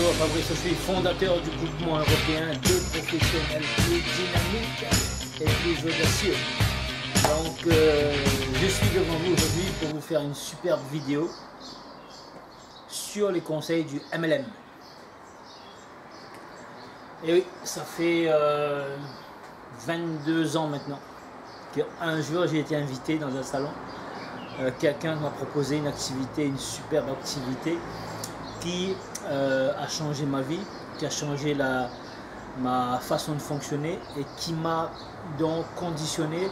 Bonjour, Fabrice, je suis fondateur du groupement européen de professionnels plus dynamiques et plus audacieux. Donc, je suis devant vous aujourd'hui pour vous faire une superbe vidéo sur les conseils du MLM. Et oui, ça fait 22 ans maintenant qu'un jour j'ai été invité dans un salon. Quelqu'un m'a proposé une activité, une superbe activité qui a changé ma vie, qui a changé ma façon de fonctionner et qui m'a donc conditionné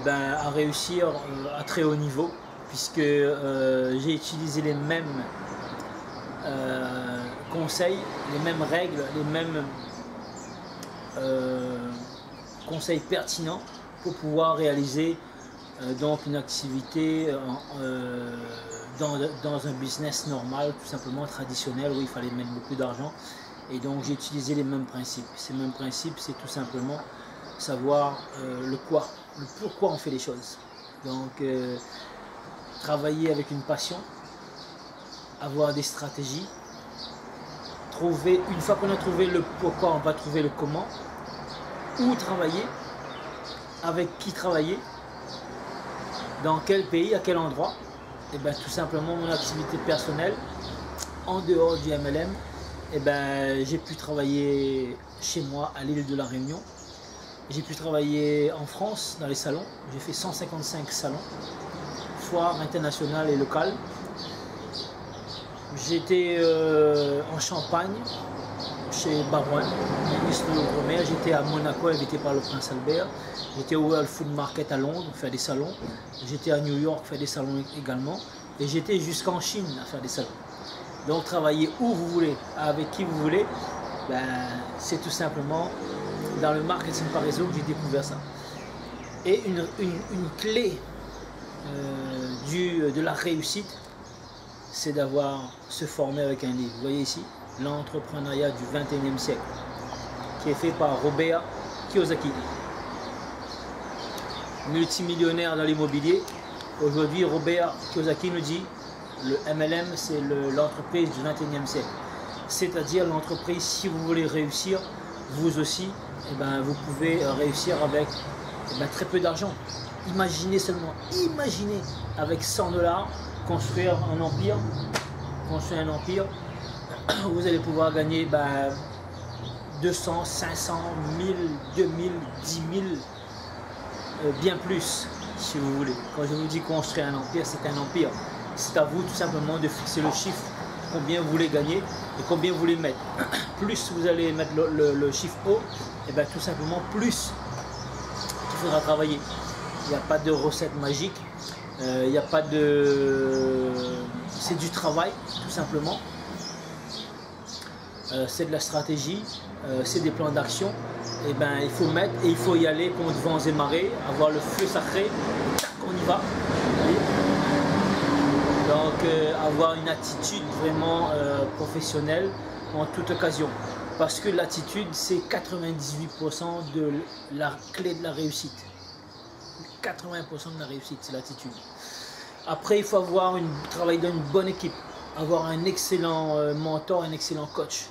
à réussir à très haut niveau, puisque j'ai utilisé les mêmes conseils, les mêmes règles, les mêmes conseils pertinents pour pouvoir réaliser donc une activité dans un business normal, tout simplement traditionnel, où il fallait mettre beaucoup d'argent. Et donc j'ai utilisé les mêmes principes. Ces mêmes principes, c'est tout simplement savoir le quoi, le pourquoi on fait les choses. Donc travailler avec une passion, avoir des stratégies, trouver, une fois qu'on a trouvé le pourquoi, on va trouver le comment, où travailler, avec qui travailler, dans quel pays, à quel endroit. Et bien tout simplement mon activité personnelle en dehors du MLM, j'ai pu travailler chez moi à l'île de la Réunion, j'ai pu travailler en France dans les salons, j'ai fait 155 salons, foires internationales et locales. J'étais en Champagne chez Barouin, ministre de l'Outre-mer. J'étais à Monaco invité par le prince Albert. J'étais au World Food Market à Londres faire des salons. J'étais à New York faire des salons également. Et j'étais jusqu'en Chine à faire des salons. Donc travailler où vous voulez, avec qui vous voulez, c'est tout simplement dans le marketing par réseau que j'ai découvert ça. Et une clé de la réussite, c'est d'avoir se former avec un livre. Vous voyez ici, l'entrepreneuriat du 21e siècle, qui est fait par Robert Kiyosaki, multimillionnaire dans l'immobilier. Aujourd'hui, Robert Kiyosaki nous dit le MLM, c'est l'entreprise du 21e siècle. C'est-à-dire l'entreprise, si vous voulez réussir, vous aussi, vous pouvez réussir avec très peu d'argent. Imaginez seulement, imaginez avec 100 $, construire un empire, vous allez pouvoir gagner 200, 500, 1000, 2000, 10 000, bien plus si vous voulez. Quand je vous dis construire un empire, c'est un empire. C'est à vous tout simplement de fixer le chiffre, combien vous voulez gagner et combien vous voulez mettre. Plus vous allez mettre le chiffre haut, tout simplement plus il faudra travailler. Il n'y a pas de recette magique. Il n'y a pas de... C'est du travail, tout simplement. C'est de la stratégie, c'est des plans d'action. Il faut mettre et il faut y aller contre vents et marées, avoir le feu sacré, tac, on y va. Donc avoir une attitude vraiment professionnelle en toute occasion. Parce que l'attitude, c'est 98% de la clé de la réussite. 80% de la réussite, c'est l'attitude. Après, il faut travailler dans une bonne équipe, avoir un excellent mentor, un excellent coach.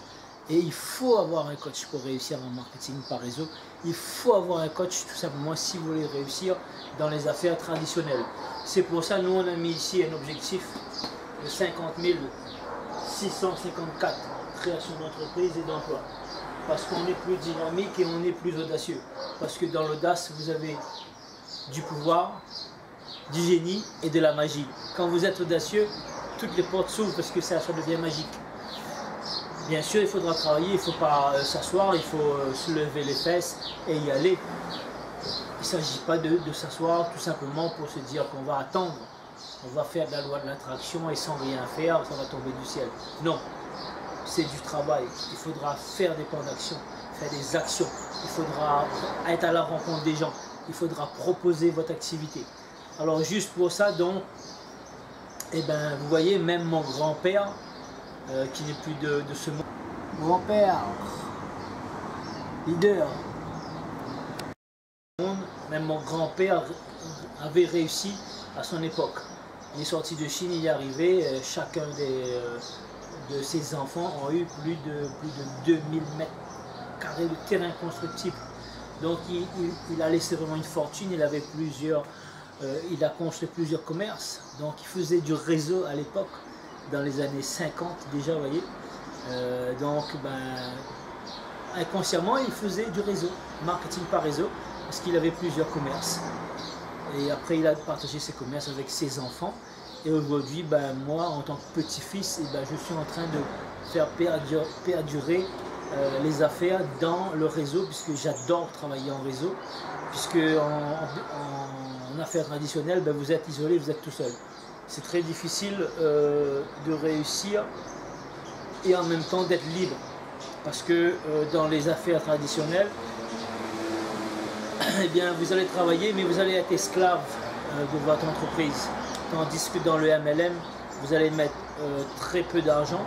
Et il faut avoir un coach pour réussir en marketing par réseau. Il faut avoir un coach tout simplement si vous voulez réussir dans les affaires traditionnelles. C'est pour ça que nous, on a mis ici un objectif de 50 654 créations d'entreprises et d'emplois. Parce qu'on est plus dynamique et on est plus audacieux. Parce que dans l'audace, vous avez du pouvoir, du génie et de la magie. Quand vous êtes audacieux, toutes les portes s'ouvrent parce que ça devient magique. Bien sûr, il faudra travailler, il ne faut pas s'asseoir, il faut se lever les fesses et y aller. Il ne s'agit pas de s'asseoir tout simplement pour se dire qu'on va attendre, on va faire de la loi de l'attraction et sans rien faire, ça va tomber du ciel. Non, c'est du travail. Il faudra faire des plans d'action, faire des actions. Il faudra être à la rencontre des gens. Il faudra proposer votre activité. Alors juste pour ça, donc, vous voyez, même mon grand-père, qui n'est plus de ce monde, grand-père, leader, même mon grand-père avait réussi à son époque. Il est sorti de Chine, il est arrivé, chacun de ses enfants ont eu plus de 2000 mètres carrés de terrain constructible. Donc il a laissé vraiment une fortune, il avait il a construit plusieurs commerces. Donc il faisait du réseau à l'époque, dans les années 50 déjà, vous voyez. Donc inconsciemment il faisait du réseau, marketing par réseau, parce qu'il avait plusieurs commerces. Et après il a partagé ses commerces avec ses enfants. Et aujourd'hui, moi en tant que petit-fils, je suis en train de faire perdurer les affaires dans le réseau, puisque j'adore travailler en réseau, puisque en affaires traditionnelles, vous êtes isolé, vous êtes tout seul. C'est très difficile de réussir et en même temps d'être libre, parce que dans les affaires traditionnelles, eh bien, vous allez travailler, mais vous allez être esclave de votre entreprise. Tandis que dans le MLM, vous allez mettre très peu d'argent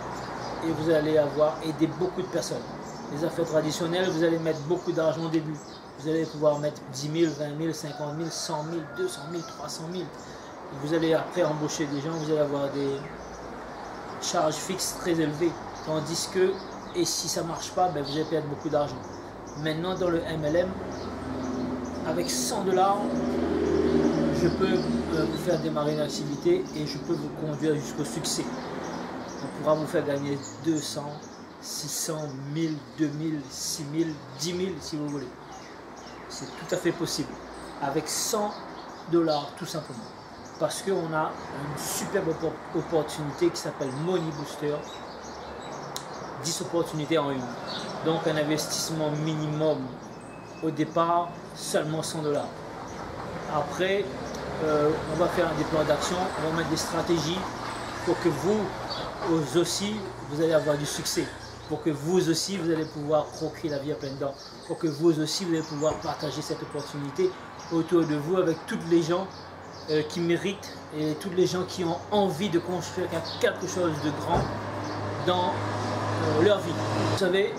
et vous allez aider beaucoup de personnes. Les affaires traditionnelles, vous allez mettre beaucoup d'argent au début. Vous allez pouvoir mettre 10 000, 20 000, 50 000, 100 000, 200 000, 300 000. Vous allez après embaucher des gens, vous allez avoir des charges fixes très élevées. Tandis que, et si ça ne marche pas, vous allez perdre beaucoup d'argent. Maintenant, dans le MLM, avec 100 $, je peux vous faire démarrer une activité et je peux vous conduire jusqu'au succès. On pourra vous faire gagner 200, 600, 1000, 2000, 6000, 10 000 si vous voulez. C'est tout à fait possible. Avec 100 $, tout simplement. Parce qu'on a une superbe opportunité qui s'appelle Money Booster. 10 opportunités en une. Donc un investissement minimum au départ, seulement 100 $. Après, on va faire des plans d'action, on va mettre des stratégies pour que vous aussi, vous allez avoir du succès. Pour que vous aussi, vous allez pouvoir croquer la vie à pleines dents. Pour que vous aussi, vous allez pouvoir partager cette opportunité autour de vous avec toutes les gens qui méritent et toutes les gens qui ont envie de construire quelque chose de grand dans leur vie. Vous savez,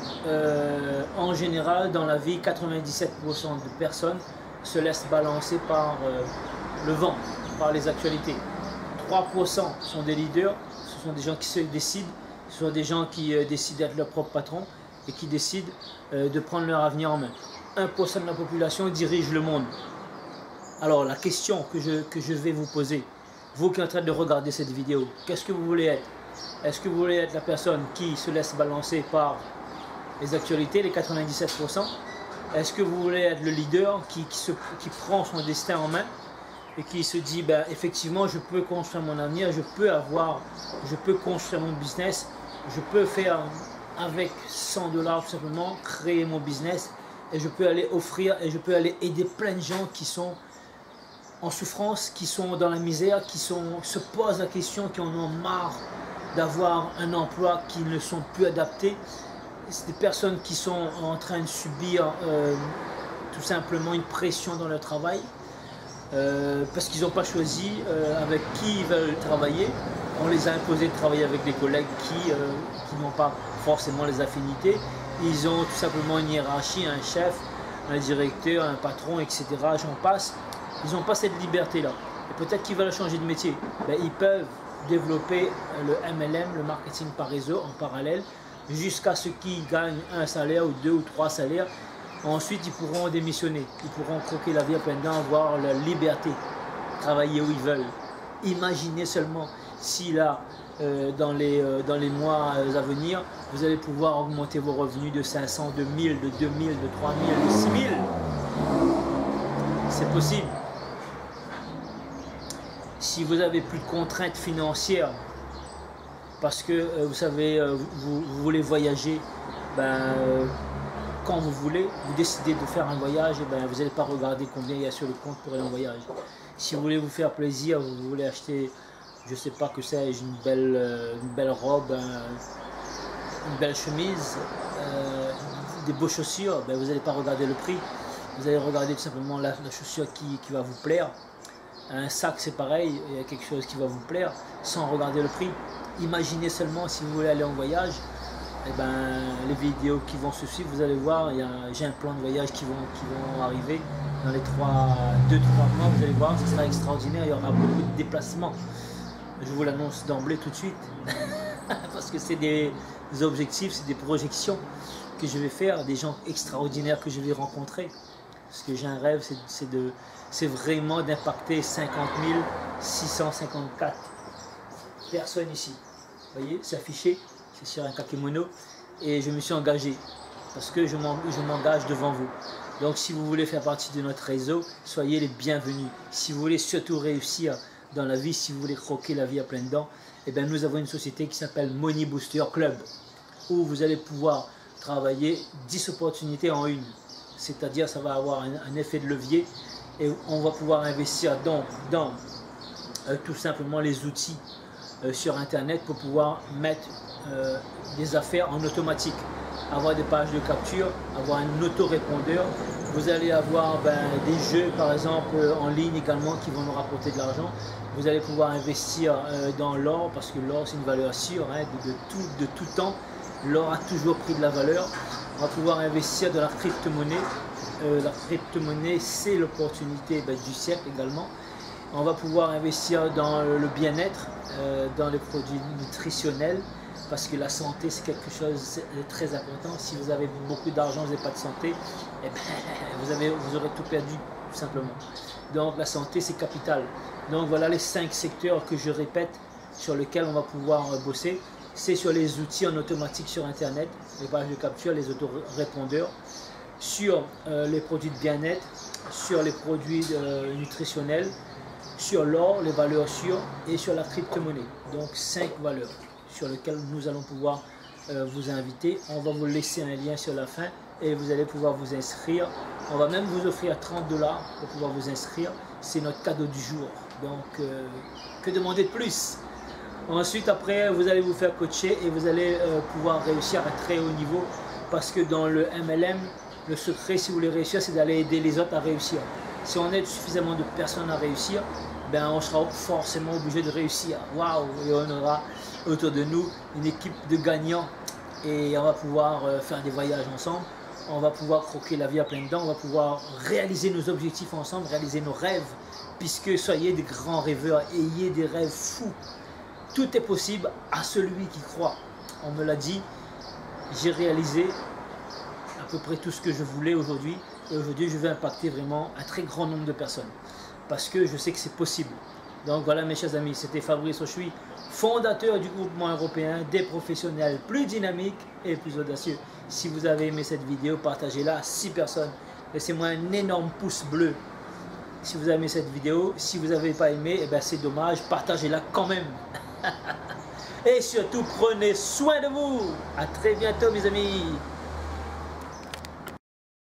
en général, dans la vie, 97% de personnes se laissent balancer par le vent, par les actualités. 3% sont des leaders, ce sont des gens qui se décident, ce sont des gens qui décident d'être leur propre patron et qui décident de prendre leur avenir en main. 1% de la population dirige le monde. Alors la question que je vais vous poser, vous qui êtes en train de regarder cette vidéo, qu'est-ce que vous voulez être? Est-ce que vous voulez être la personne qui se laisse balancer par les actualités, les 97%? Est-ce que vous voulez être le leader qui prend son destin en main et qui se dit, effectivement, je peux construire mon avenir, je peux construire mon business, je peux faire avec 100 $, tout simplement, créer mon business et je peux aller offrir et je peux aller aider plein de gens qui sont en souffrance, qui sont dans la misère, qui se posent la question, qui en ont marre d'avoir un emploi qui ne sont plus adaptés. C'est des personnes qui sont en train de subir tout simplement une pression dans leur travail parce qu'ils n'ont pas choisi avec qui ils veulent travailler. On les a imposé de travailler avec des collègues qui n'ont pas forcément les affinités. Ils ont tout simplement une hiérarchie, un chef, un directeur, un patron, etc. J'en passe. Ils n'ont pas cette liberté-là. Et peut-être qu'ils veulent changer de métier. Ils peuvent développer le MLM, le marketing par réseau, en parallèle, jusqu'à ce qu'ils gagnent un salaire ou 2 ou 3 salaires. Ensuite, ils pourront démissionner. Ils pourront croquer la vie à pleines dents, avoir leur liberté, travailler où ils veulent. Imaginez seulement si là, dans les mois à venir, vous allez pouvoir augmenter vos revenus de 500, de 1000, de 2000, de 3000, de 6000. C'est possible. Si vous avez plus de contraintes financières, parce que vous savez, vous voulez voyager, quand vous voulez, vous décidez de faire un voyage, et vous n'allez pas regarder combien il y a sur le compte pour aller en voyage. Si vous voulez vous faire plaisir, vous voulez acheter, je sais pas que c'est, une belle robe, une belle chemise, des beaux chaussures, vous n'allez pas regarder le prix, vous allez regarder tout simplement la chaussure qui va vous plaire. Un sac c'est pareil, il y a quelque chose qui va vous plaire sans regarder le prix. Imaginez seulement si vous voulez aller en voyage, les vidéos qui vont se suivre, vous allez voir, j'ai un plan de voyage qui vont arriver dans les 2-3 mois, vous allez voir, ce sera extraordinaire, il y aura beaucoup de déplacements. Je vous l'annonce d'emblée tout de suite. parce que c'est des objectifs, c'est des projections que je vais faire, des gens extraordinaires que je vais rencontrer. Parce que j'ai un rêve, c'est vraiment d'impacter 50 654 personnes ici. Vous voyez, c'est affiché, c'est sur un kakémono. Et je me suis engagé, parce que je m'engage devant vous. Donc si vous voulez faire partie de notre réseau, soyez les bienvenus. Si vous voulez surtout réussir dans la vie, si vous voulez croquer la vie à pleines dents, eh bien nous avons une société qui s'appelle Money Booster Club, où vous allez pouvoir travailler 10 opportunités en une. C'est-à-dire ça va avoir un effet de levier et on va pouvoir investir dans tout simplement les outils sur internet pour pouvoir mettre des affaires en automatique, avoir des pages de capture, avoir un autorépondeur. Vous allez avoir des jeux par exemple en ligne également qui vont nous rapporter de l'argent. Vous allez pouvoir investir dans l'or, parce que l'or c'est une valeur sûre, hein, de tout temps. L'or a toujours pris de la valeur. On va pouvoir investir dans la crypto-monnaie. La crypto-monnaie c'est l'opportunité du siècle également. On va pouvoir investir dans le bien-être, dans les produits nutritionnels, parce que la santé c'est quelque chose de très important. Si vous avez beaucoup d'argent, vous n'avez pas de santé, eh ben, vous aurez tout perdu tout simplement. Donc la santé c'est capital. Donc voilà les 5 secteurs que je répète sur lesquels on va pouvoir bosser. C'est sur les outils en automatique sur internet, les pages de capture, les autorépondeurs, sur les produits de bien-être, sur les produits nutritionnels, sur l'or, les valeurs sûres et sur la crypto-monnaie. Donc 5 valeurs sur lesquelles nous allons pouvoir vous inviter. On va vous laisser un lien sur la fin et vous allez pouvoir vous inscrire. On va même vous offrir 30 $ pour pouvoir vous inscrire. C'est notre cadeau du jour. Donc que demander de plus? Ensuite, après, vous allez vous faire coacher et vous allez pouvoir réussir à très haut niveau, parce que dans le MLM, le secret, si vous voulez réussir, c'est d'aller aider les autres à réussir. Si on aide suffisamment de personnes à réussir, ben on sera forcément obligé de réussir. Waouh! Et on aura autour de nous une équipe de gagnants et on va pouvoir faire des voyages ensemble. On va pouvoir croquer la vie à pleines dents, on va pouvoir réaliser nos objectifs ensemble, réaliser nos rêves, puisque soyez des grands rêveurs, ayez des rêves fous. Tout est possible à celui qui croit. On me l'a dit, j'ai réalisé à peu près tout ce que je voulais aujourd'hui. Et aujourd'hui, je vais impacter vraiment un très grand nombre de personnes. Parce que je sais que c'est possible. Donc voilà mes chers amis, c'était Fabrice Ochoui, fondateur du groupement européen des professionnels plus dynamiques et plus audacieux. Si vous avez aimé cette vidéo, partagez-la à 6 personnes. Laissez-moi un énorme pouce bleu si vous avez aimé cette vidéo. Si vous n'avez pas aimé, eh ben c'est dommage, partagez-la quand même. Et surtout, prenez soin de vous. À très bientôt mes amis.